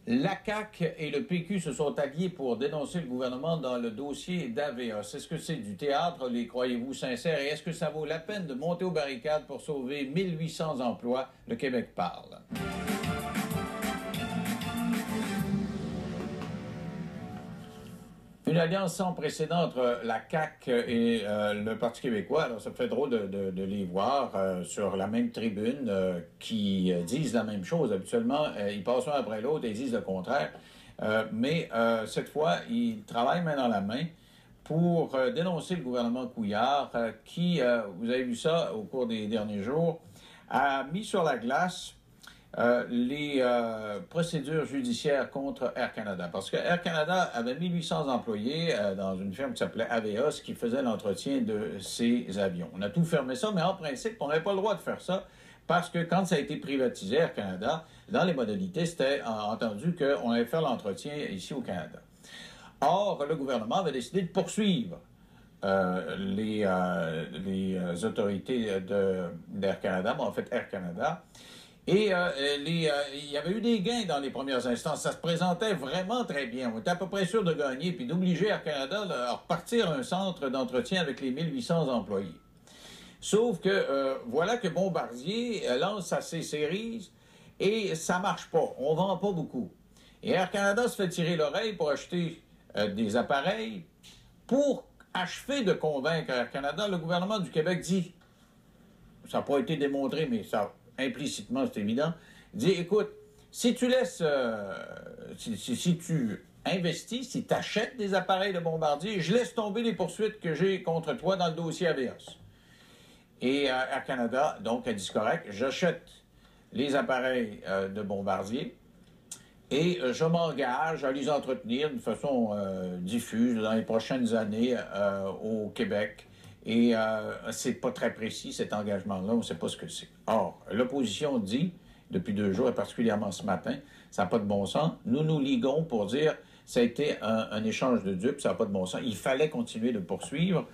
La CAQ et le PQ se sont alliés pour dénoncer le gouvernement dans le dossier d'AVEOS. Est-ce que c'est du théâtre? Les croyez-vous sincères? Et est-ce que ça vaut la peine de monter aux barricades pour sauver 1800 emplois? Le Québec parle. Une alliance sans précédent entre la CAQ et le Parti québécois. Alors, ça fait drôle de les voir sur la même tribune qui disent la même chose. Habituellement, ils passent un après l'autre et ils disent le contraire. Mais cette fois, ils travaillent main dans la main pour dénoncer le gouvernement Couillard qui, vous avez vu ça au cours des derniers jours, a mis sur la glace les procédures judiciaires contre Air Canada. Parce que Air Canada avait 1800 employés dans une firme qui s'appelait Aveos qui faisait l'entretien de ses avions. On a tout fermé ça, mais en principe, on n'avait pas le droit de faire ça parce que quand ça a été privatisé, Air Canada, dans les modalités, c'était entendu qu'on allait faire l'entretien ici au Canada. Or, le gouvernement avait décidé de poursuivre les autorités d'Air Canada, en fait Air Canada. Et il y avait eu des gains dans les premières instances. Ça se présentait vraiment très bien. On était à peu près sûr de gagner, puis d'obliger Air Canada à repartir un centre d'entretien avec les 1800 employés. Sauf que voilà que Bombardier lance sa C-Series et ça marche pas. On vend pas beaucoup. Et Air Canada se fait tirer l'oreille pour acheter des appareils. Pour achever de convaincre Air Canada, le gouvernement du Québec dit, ça n'a pas été démontré, mais ça implicitement, c'est évident, dit, écoute, si tu laisses, si tu investis, si tu achètes des appareils de Bombardier, je laisse tomber les poursuites que j'ai contre toi dans le dossier Aveos. Et Air Canada, donc, a dit, correct, j'achète les appareils de Bombardier et je m'engage à les entretenir de façon diffuse dans les prochaines années au Québec. Et c'est pas très précis, cet engagement-là, on ne sait pas ce que c'est. Or, l'opposition dit, depuis 2 jours, et particulièrement ce matin, ça n'a pas de bon sens. Nous nous liguons pour dire, ça a été un échange de dupes, ça n'a pas de bon sens. Il fallait continuer de poursuivre.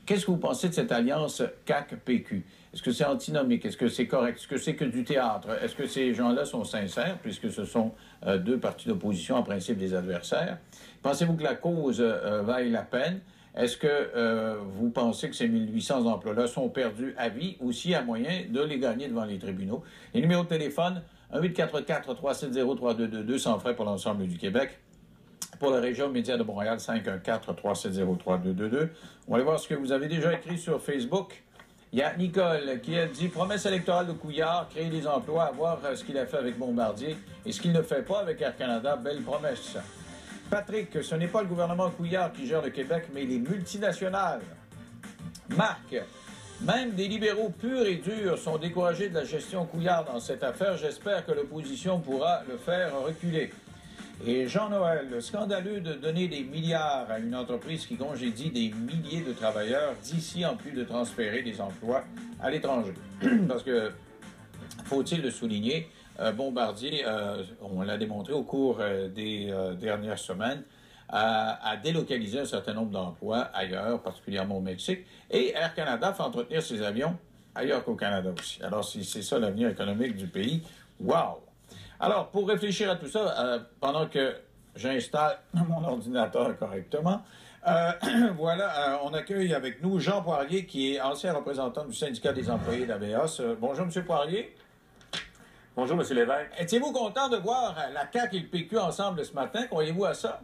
Qu'est-ce que vous pensez de cette alliance CAQ-PQ? Est-ce que c'est antinomique? Est-ce que c'est correct? Est-ce que c'est que du théâtre? Est-ce que ces gens-là sont sincères, puisque ce sont 2 partis d'opposition, en principe des adversaires? Pensez-vous que la cause vaille la peine? Est-ce que vous pensez que ces 1800 emplois-là sont perdus à vie ou s'il y a moyen de les gagner devant les tribunaux? Les numéros de téléphone, 1-844-370-3222, sans frais pour l'ensemble du Québec. Pour la région média de Montréal, 514-370-3222. On va aller voir ce que vous avez déjà écrit sur Facebook. Il y a Nicole qui a dit « Promesse électorale de Couillard, créer des emplois, à voir ce qu'il a fait avec Bombardier et ce qu'il ne fait pas avec Air Canada. Belle promesse. » Patrick, ce n'est pas le gouvernement Couillard qui gère le Québec, mais les multinationales. Marc, même des libéraux purs et durs sont découragés de la gestion Couillard dans cette affaire. J'espère que l'opposition pourra le faire reculer. Et Jean-Noël, scandaleux de donner des milliards à une entreprise qui congédie des milliers de travailleurs d'ici en plus de transférer des emplois à l'étranger. Parce que, faut-il le souligner, Bombardier, on l'a démontré au cours des dernières semaines, a délocalisé un certain nombre d'emplois ailleurs, particulièrement au Mexique, et Air Canada fait entretenir ses avions ailleurs qu'au Canada aussi. Alors, si c'est ça l'avenir économique du pays, wow! Alors, pour réfléchir à tout ça, pendant que j'installe mon ordinateur correctement, voilà, on accueille avec nous Jean Poirier, qui est ancien représentant du syndicat des employés d'AVEOS. Bonjour, M. Poirier. Bonjour, M. Lévesque. Étiez-vous content de voir la CAQ et le PQ ensemble ce matin? Croyez-vous à ça?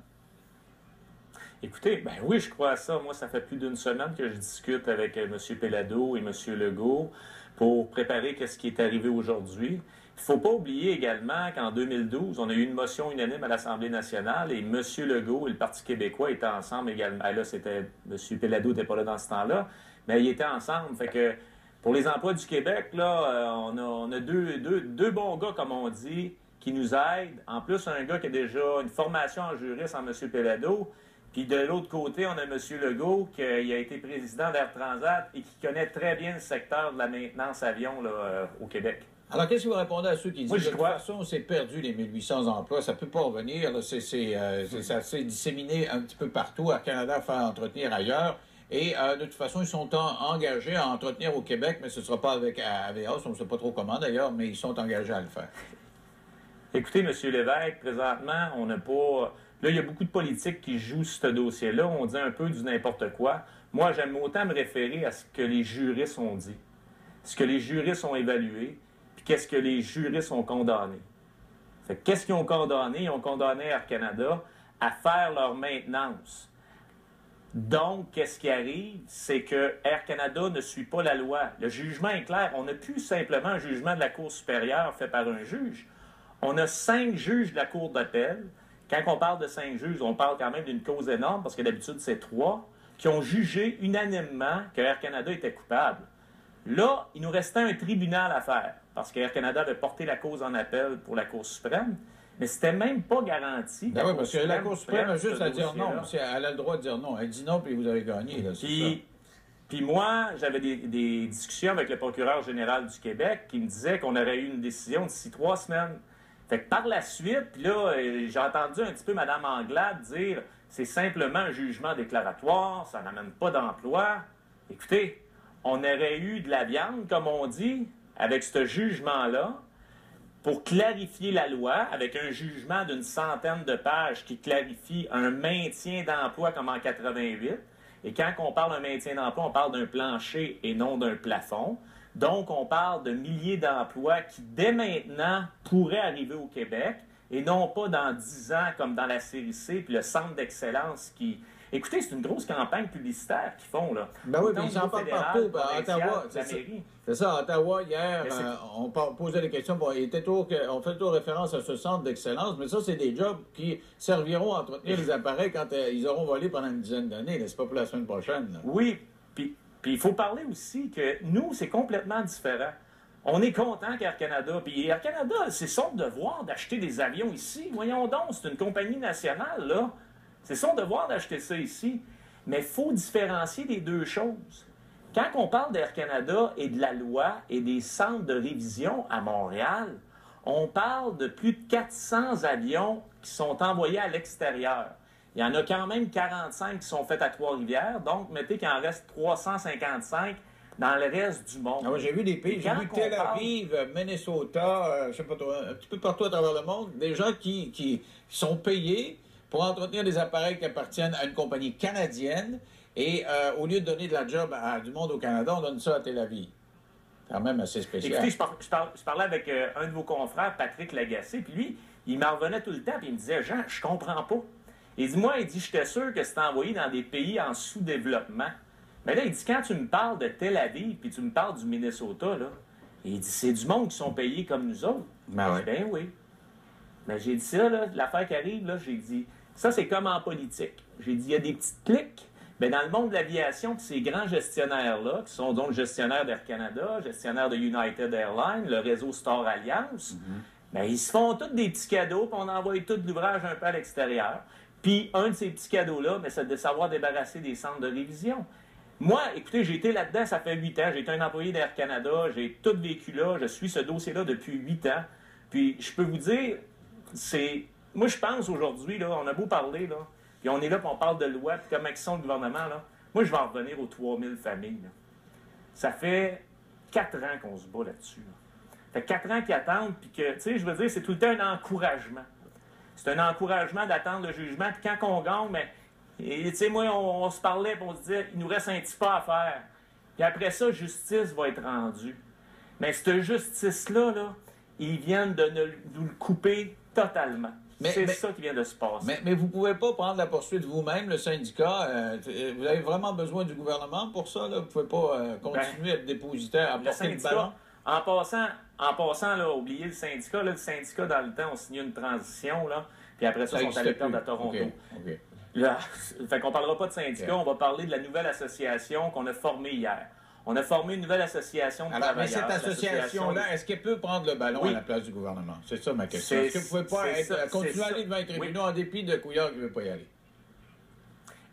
Écoutez, ben oui, je crois à ça. Moi, ça fait plus d'une semaine que je discute avec M. Pellado et M. Legault pour préparer ce qui est arrivé aujourd'hui. Il ne faut pas oublier également qu'en 2012, on a eu une motion unanime à l'Assemblée nationale et M. Legault et le Parti québécois étaient ensemble également. Là, c'était M. Pellado n'était pas là dans ce temps-là, mais ils étaient ensemble. Fait que pour les emplois du Québec, là, on a deux bons gars, comme on dit, qui nous aident. En plus, un gars qui a déjà une formation en juriste en M. Pellado. Puis de l'autre côté, on a M. Legault qui a été président d'Air Transat et qui connaît très bien le secteur de la maintenance avion là, au Québec. Alors, qu'est-ce que vous répondez à ceux qui disent que de toute façon, on s'est perdu les 1800 emplois, ça ne peut pas revenir, ça s'est disséminé un petit peu partout, Air Canada fait entretenir ailleurs, et de toute façon, ils sont engagés à entretenir au Québec, mais ce ne sera pas avec Aveos, on ne sait pas trop comment d'ailleurs, mais ils sont engagés à le faire. Écoutez, M. Lévesque, présentement, on n'a pas... Là, il y a beaucoup de politiques qui jouent ce dossier-là. On dit un peu du n'importe quoi. Moi, j'aime autant me référer à ce que les juristes ont dit, ce que les juristes ont évalué, puis qu'est-ce que les juristes ont condamné. Fait que qu'est-ce qu'ils ont condamné? Ils ont condamné Air Canada à faire leur maintenance. Donc, qu'est-ce qui arrive? C'est que Air Canada ne suit pas la loi. Le jugement est clair. On n'a plus simplement un jugement de la Cour supérieure fait par un juge. On a 5 juges de la Cour d'appel. Quand on parle de 5 juges, on parle quand même d'une cause énorme, parce que d'habitude, c'est 3, qui ont jugé unanimement que Air Canada était coupable. Là, il nous restait un tribunal à faire, parce qu'Air Canada avait porté la cause en appel pour la Cour suprême, mais c'était même pas garanti. Ben oui, parce que la Cour suprême a juste à dire non. Elle a le droit de dire non. Elle dit non, puis vous avez gagné. Là, puis moi, j'avais des discussions avec le procureur général du Québec qui me disait qu'on aurait eu une décision d'ici 3 semaines. Fait que par la suite, puis là, j'ai entendu un petit peu Mme Anglade dire c'est simplement un jugement déclaratoire, ça n'amène pas d'emploi. Écoutez, on aurait eu de la viande, comme on dit, avec ce jugement-là, pour clarifier la loi, avec un jugement d'une centaine de pages qui clarifie un maintien d'emploi comme en 88. Et quand on parle d'un maintien d'emploi, on parle d'un plancher et non d'un plafond. Donc, on parle de milliers d'emplois qui, dès maintenant, pourraient arriver au Québec et non pas dans 10 ans, comme dans la série C, puis le centre d'excellence qui... Écoutez, c'est une grosse campagne publicitaire qu'ils font, là. Ben oui, puis ils s'en parlent partout. À Ottawa, c'est ça. À Ottawa, hier, on posait des questions. Bon, on fait toujours référence à ce centre d'excellence, mais ça, c'est des jobs qui serviront à entretenir les appareils quand ils auront volé pendant une dizaine d'années. C'est pas pour la semaine prochaine. Là. Oui, puis il faut parler aussi que nous, c'est complètement différent. On est content qu'Air Canada, puis Air Canada, c'est son devoir d'acheter des avions ici. Voyons donc, c'est une compagnie nationale, là. C'est son devoir d'acheter ça ici. Mais il faut différencier les deux choses. Quand on parle d'Air Canada et de la loi et des centres de révision à Montréal, on parle de plus de 400 avions qui sont envoyés à l'extérieur. Il y en a quand même 45 qui sont faits à Trois-Rivières, donc mettez qu'il en reste 355 dans le reste du monde. Ah ouais, j'ai vu des pays, j'ai vu Tel Aviv, Minnesota, je sais pas trop, un petit peu partout à travers le monde, des gens qui sont payés pour entretenir des appareils qui appartiennent à une compagnie canadienne et au lieu de donner de la job à du monde au Canada, on donne ça à Tel Aviv. C'est quand même assez spécial. Écoutez, je parlais avec un de vos confrères, Patrick Lagacé, puis lui, il m'en revenait tout le temps, puis il me disait « Jean, je comprends pas. » Il dit « Moi, j'étais sûr que c'était envoyé dans des pays en sous-développement. » Mais là, il dit « Quand tu me parles de Tel Aviv, puis tu me parles du Minnesota, là, il dit « C'est du monde qui sont payés comme nous autres. » Ben oui. Mais j'ai dit ça, là, l'affaire qui arrive, là, j'ai dit « Ça, c'est comme en politique. » J'ai dit « Il y a des petites cliques. » Bien, dans le monde de l'aviation, ces grands gestionnaires-là, qui sont donc gestionnaires d'Air Canada, gestionnaires de United Airlines, le réseau Star Alliance, bien, ils se font tous des petits cadeaux, puis on envoie tout l'ouvrage un peu à l'extérieur. Puis un de ces petits cadeaux-là, bien, c'est de savoir débarrasser des centres de révision. Moi, écoutez, j'ai été là-dedans, ça fait 8 ans. J'ai été un employé d'Air Canada, j'ai tout vécu là, je suis ce dossier-là depuis 8 ans. Puis je peux vous dire, c'est... Moi, je pense aujourd'hui, là, on a beau parler, là, puis on est là, puis on parle de loi, puis comme action de gouvernement, là. Moi, je vais en revenir aux 3000 familles, là. Ça fait 4 ans qu'on se bat là-dessus, là. Ça fait 4 ans qu'ils attendent, puis que, tu sais, je veux dire, c'est tout le temps un encouragement. C'est un encouragement d'attendre le jugement, puis quand on gagne, mais, tu sais, moi, on se parlait, puis on se disait, il nous reste un petit pas à faire. Puis après ça, justice va être rendue. Mais cette justice-là, là, ils viennent de nous le couper totalement. C'est ça qui vient de se passer. Mais vous ne pouvez pas prendre la poursuite vous-même, le syndicat. Vous avez vraiment besoin du gouvernement pour ça. Là. Vous ne pouvez pas continuer à être dépositaire, à porter le ballon. En passant là, oubliez le syndicat. Là, le syndicat, dans le temps, on signait une transition. Là, puis après ça, ils sont allés perdre à Toronto. Okay. Là, fait qu'on ne parlera pas de syndicat. On va parler de la nouvelle association qu'on a formée hier. On a formé une nouvelle association de travailleurs. Mais cette association-là, est-ce qu'elle peut prendre le ballon à la place du gouvernement? C'est ça ma question. Est-ce que vous ne pouvez pas continuer à aller devant les tribunaux en dépit de Couillard qui ne veut pas y aller?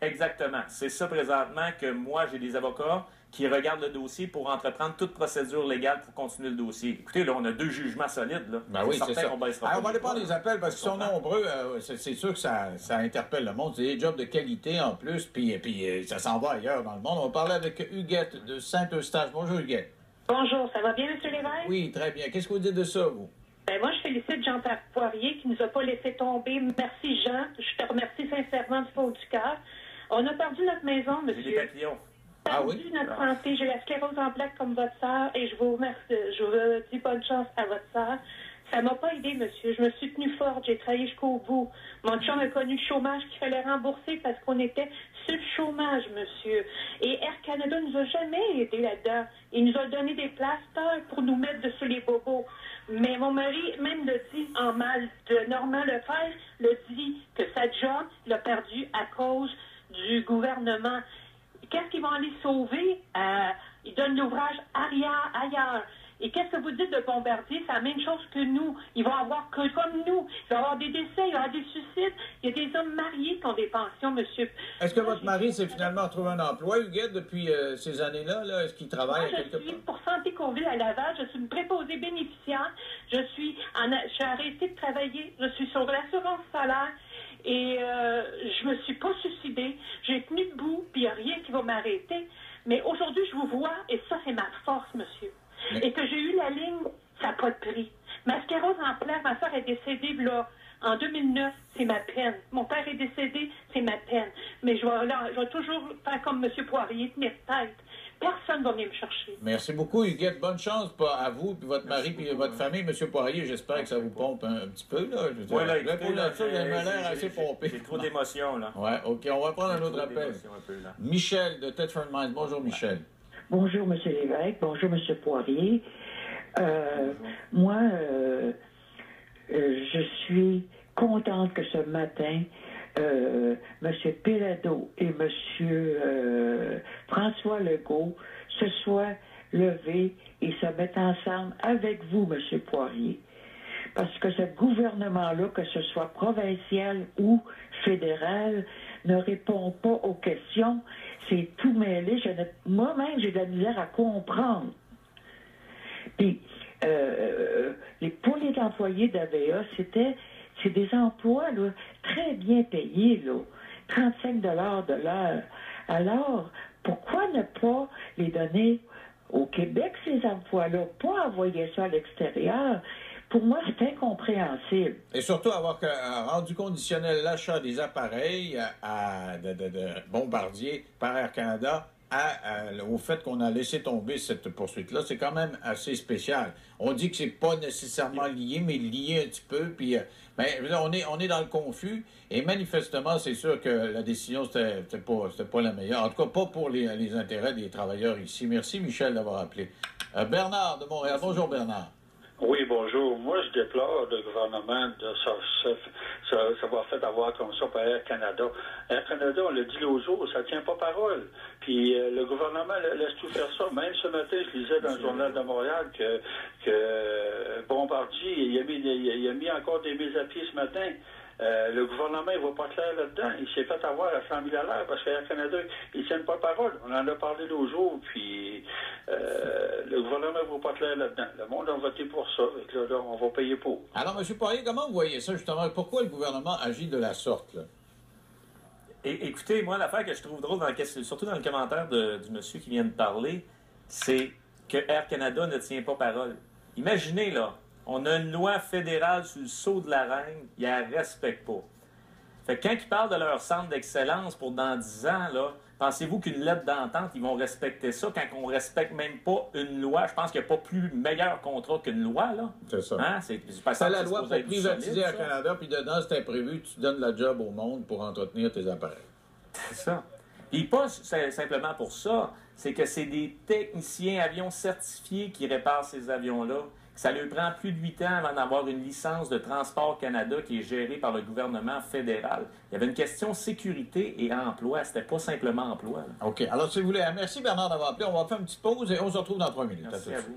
Exactement. C'est ça présentement que moi, j'ai des avocats qui regardent le dossier pour entreprendre toute procédure légale pour continuer le dossier. Écoutez, là, on a 2 jugements solides. Là. Ben oui, c'est ça. Alors, on va aller prendre les appels parce qu'ils sont nombreux. C'est sûr que ça interpelle le monde. C'est des jobs de qualité en plus, puis ça s'en va ailleurs dans le monde. On va parler avec Huguette de Saint-Eustache. Bonjour, Huguette. Bonjour, ça va bien, M. Lévesque? Oui, très bien. Qu'est-ce que vous dites de ça, vous? Ben moi, je félicite Jean Poirier qui nous a pas laissé tomber. Merci, Jean. Je te remercie sincèrement du fond du cœur. On a perdu notre maison, monsieur. Les papillons. Perdu notre santé. J'ai la sclérose en plaques comme votre sœur et je vous remercie. Je vous dis bonne chance à votre sœur. Ça m'a pas aidé, monsieur. Je me suis tenue forte. J'ai travaillé jusqu'au bout. Mon chum a connu le chômage qu'il fallait rembourser parce qu'on était sur le chômage, monsieur. Et Air Canada nous a jamais aidé là-dedans. Il nous a donné des plasters pour nous mettre dessus les bobos. Mais mon mari même le dit en mal de Normand Lefebvre, le dit que sa job l'a perdu à cause du gouvernement. Qu'est-ce qu'ils vont aller sauver? Ils donnent l'ouvrage ailleurs. Et qu'est-ce que vous dites de Bombardier? C'est la même chose que nous. Ils vont avoir que comme nous. Il va y avoir des décès, il va y avoir des suicides. Il y a des hommes mariés qui ont des pensions, monsieur. Est-ce que votre mari s'est finalement trouvé un emploi, Huguette, depuis ces années-là? Là? Est-ce qu'il travaille à quelque part? Je suis pour Santé Courville à Laval. Je suis une préposée bénéficiaire. Je suis arrêtée de travailler. Je suis sur l'assurance salaire. Et je me suis pas suicidée. J'ai tenu debout, puis il n'y a rien qui va m'arrêter. Mais aujourd'hui, je vous vois, et ça, c'est ma force, monsieur. Et que j'ai eu la ligne, ça n'a pas de prix. Ma sclérose en plaques, ma soeur est décédée là, en 2009, c'est ma peine. Mon père est décédé, c'est ma peine. Mais je vais toujours faire comme M. Poirier, tenir tête. Personne ne va venir me chercher. Merci beaucoup, Huguette. Bonne chance à vous, puis votre mari, puis votre famille. M. Poirier, j'espère que ça vous pompe un petit peu. Là. Oui, là, écoutez, là, il a l'air assez pompé. J'ai trop d'émotions, là. Oui, OK. On va prendre un autre appel. Michel de Thetford Mines. Bonjour, Michel. Bonjour, M. Lévesque. Bonjour, M. Poirier. Moi, je suis contente que ce matin, M. Péladeau et M. François Legault se soient levés et se mettent ensemble avec vous, M. Poirier. Parce que ce gouvernement-là, que ce soit provincial ou fédéral, ne répond pas aux questions. C'est tout mêlé. Moi-même, j'ai de la misère à comprendre. Puis, pour les employés d'AVA, c'est des emplois là, très bien payés, là, 35 de l'heure. Alors, pourquoi ne pas les donner au Québec, ces emplois-là, pas envoyer ça à l'extérieur? Pour moi, c'est incompréhensible. Et surtout avoir rendu conditionnel l'achat des appareils de Bombardier par Air Canada au fait qu'on a laissé tomber cette poursuite-là. C'est quand même assez spécial. On dit que c'est pas nécessairement lié, mais lié un petit peu. Puis, on est dans le confus. Et manifestement, c'est sûr que la décision, c'était pas la meilleure. En tout cas, pas pour les intérêts des travailleurs ici. Merci, Michel, d'avoir appelé. Bernard de Montréal. Bonjour, Bernard. Oui, bonjour. Moi, je déplore le gouvernement de s'avoir fait avoir comme ça par Air Canada. Air Canada, on l'a dit l'autre jour, ça tient pas parole. Puis le gouvernement laisse tout faire ça. Même ce matin, je lisais dans le Journal de Montréal que Bombardier, il a mis encore des mises à pied ce matin. Le gouvernement, il ne va pas clair là-dedans. Il s'est fait avoir à 100 000 à l'heure parce qu'Air Canada, ils ne tiennent pas parole. On en a parlé l'autre jour, puis le gouvernement ne va pas clair là-dedans. Le monde a voté pour ça, et là, on va payer pour. Alors, M. Poirier, comment vous voyez ça, justement? Pourquoi le gouvernement agit de la sorte, là? Écoutez, moi, l'affaire que je trouve drôle, surtout dans le commentaire du monsieur qui vient de parler, c'est que Air Canada ne tient pas parole. Imaginez, là, on a une loi fédérale sur le sceau de la reine, ils ne la respectent pas. Fait que quand ils parlent de leur centre d'excellence pour dans 10 ans, là, pensez-vous qu'une lettre d'entente, ils vont respecter ça quand on ne respecte même pas une loi? Je pense qu'il n'y a pas plus meilleur contrat qu'une loi, là. C'est ça. Hein? C'est la loi pour privatiser Air Canada, puis dedans, c'était prévu, tu donnes la job au monde pour entretenir tes appareils. C'est ça. Puis pas simplement pour ça, c'est que c'est des techniciens avions certifiés qui réparent ces avions-là. Ça leur prend plus de 8 ans avant d'avoir une licence de Transport Canada qui est gérée par le gouvernement fédéral. Il y avait une question sécurité et emploi. C'était pas simplement emploi. Là. OK. Alors, si vous voulez, merci Bernard d'avoir appelé. On va faire une petite pause et on se retrouve dans 3 minutes. Merci à vous.